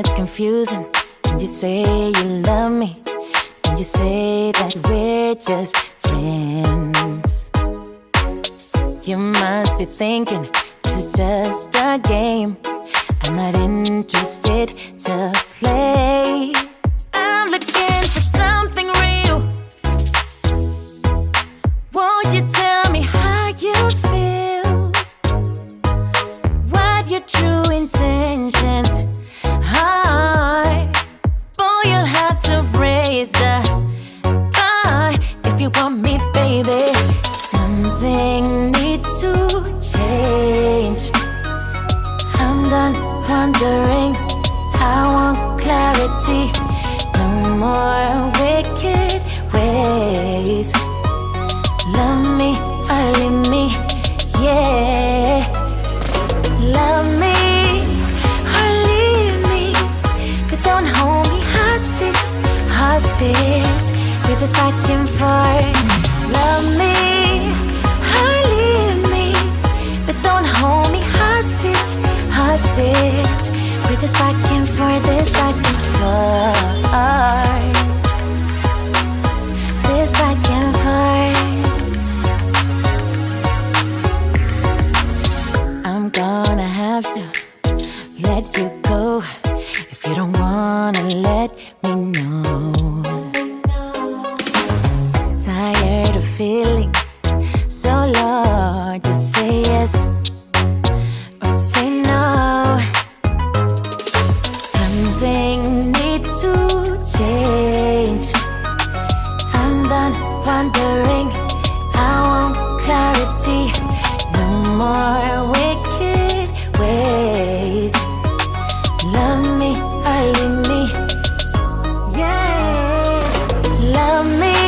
gets confusing when you say you love me, when you say that we're just friends. You must be thinking this is just a game. I'm not interested to play. I'm looking for something real. Won't you tell me how you feel? What your true intentions are? Boy, you'll have to raise the bar if you want me, baby. Something needs to change. I'm done wondering. I want clarity. No more wicked ways. Love me or leave me, yeah. Love me or leave me, but don't hold me hostage, hostage with this back and forth. Love me or leave me, but don't hold me hostage, hostage with this back and forth, this back and forth, this back and forth. I'm gonna have to let you go if you don't wanna let me know. Tired of feeling so low, just say yes or say no. Something needs to change. I'm done wondering. I want clarity. No more wicked ways. Love me or leave me, yeah. Love me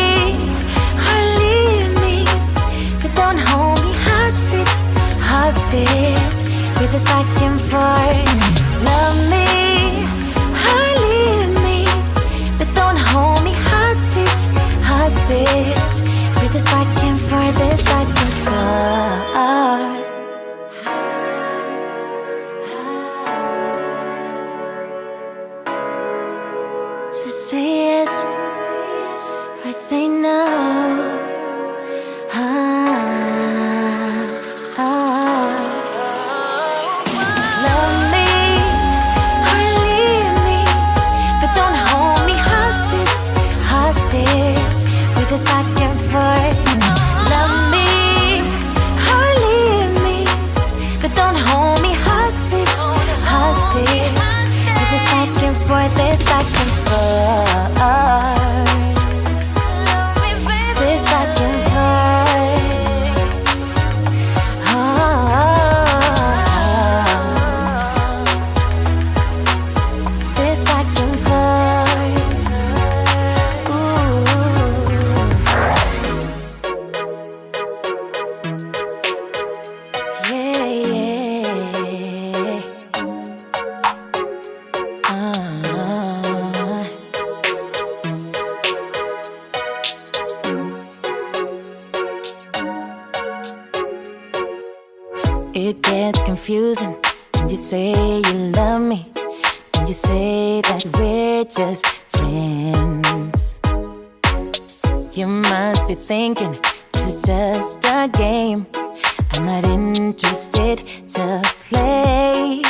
or leave me, but don't hold me hostage, hostage with this back and forth. Love me or leave me, but don't hold me hostage, hostage with this back and forth, this back and forth. Just say yes or say no. Love me or leave me, but don't hold me hostage, hostage with this back and forth. Love me or leave me, but don't hold me hostage, hostage with this back and forth, this back and forth. This back and forth. This back and forth. Yeah, yeah. It gets confusing when you say you love me, when you say that we're just friends. You must be thinking this is just a game. I'm not interested to play.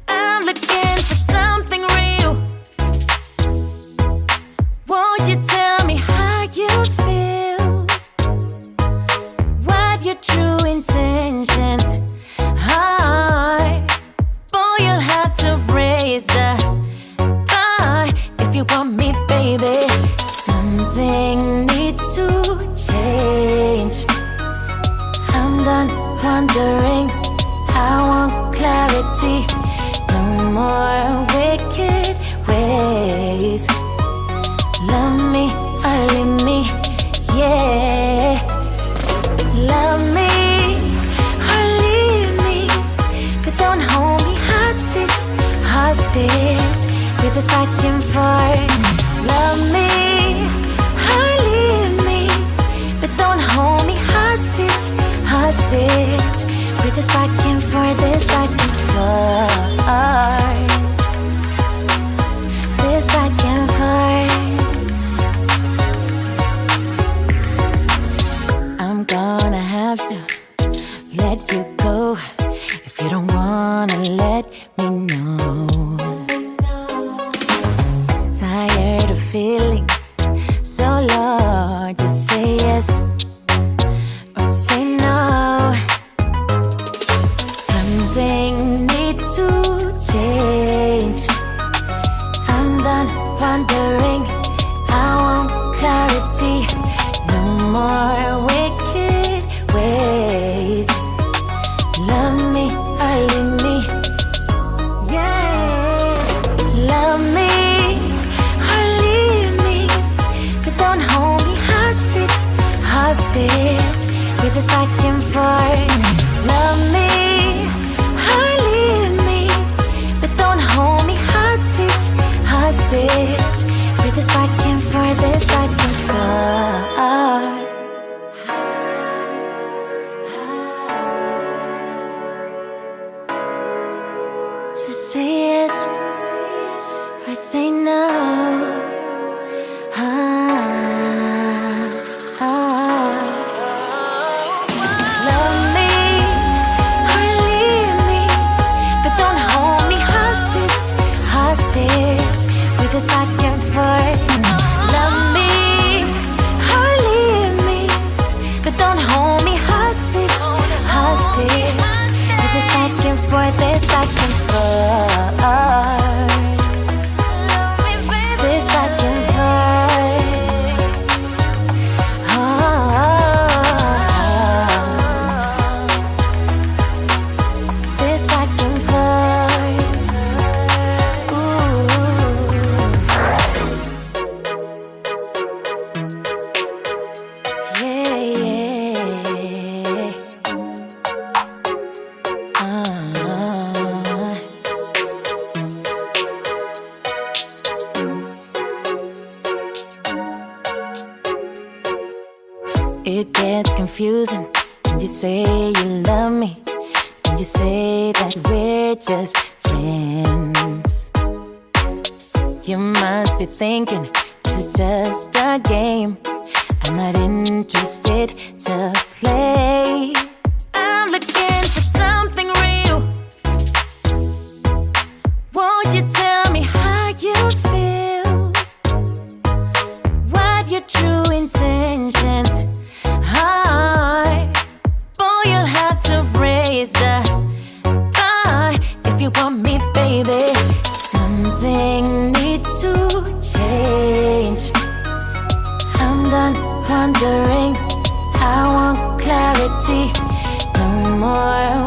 I'm looking for something real. Won't you tell me how you feel? What your true intentions are? Boy, you'll have to raise the bar if you want me, baby. Something needs to change. I'm done wondering. I want clarity. No more wicked ways. Love me or leave me, yeah. Love me or leave me, but don't hold me hostage, hostage with this back and forth. Love me or leave me, but don't hold me hostage, hostage with this back and forth, this back and forth. feeling. So Lord, just say yes or say no. Something needs to change. I'm done wondering. I want clarity. No more wicked ways. Love me or leave me. Yeah. Love me or leave me, but don't hold me hostage, hostage with this back and forth. Love me or leave me, but don't hold me hostage, hostage with this back and forth, this back and forth. Just say yes or say no. Love me or leave me, but don't hold me hostage, hostage with this back and forth. Love me or leave me, but don't hold me hostage, hostage with this back and forth, this back and forth. This back and forth. This back and forth. Yeah, It gets confusing when you say you love me, when you say that we're just friends. You must be thinking this is just a game. I'm not interested to play. I'm looking for something real. Won't you tell me how you feel? What your true intentions are? Boy, you'll have to raise the bar if you want me, baby. Something needs to change. I'm done wondering. I want clarity. No more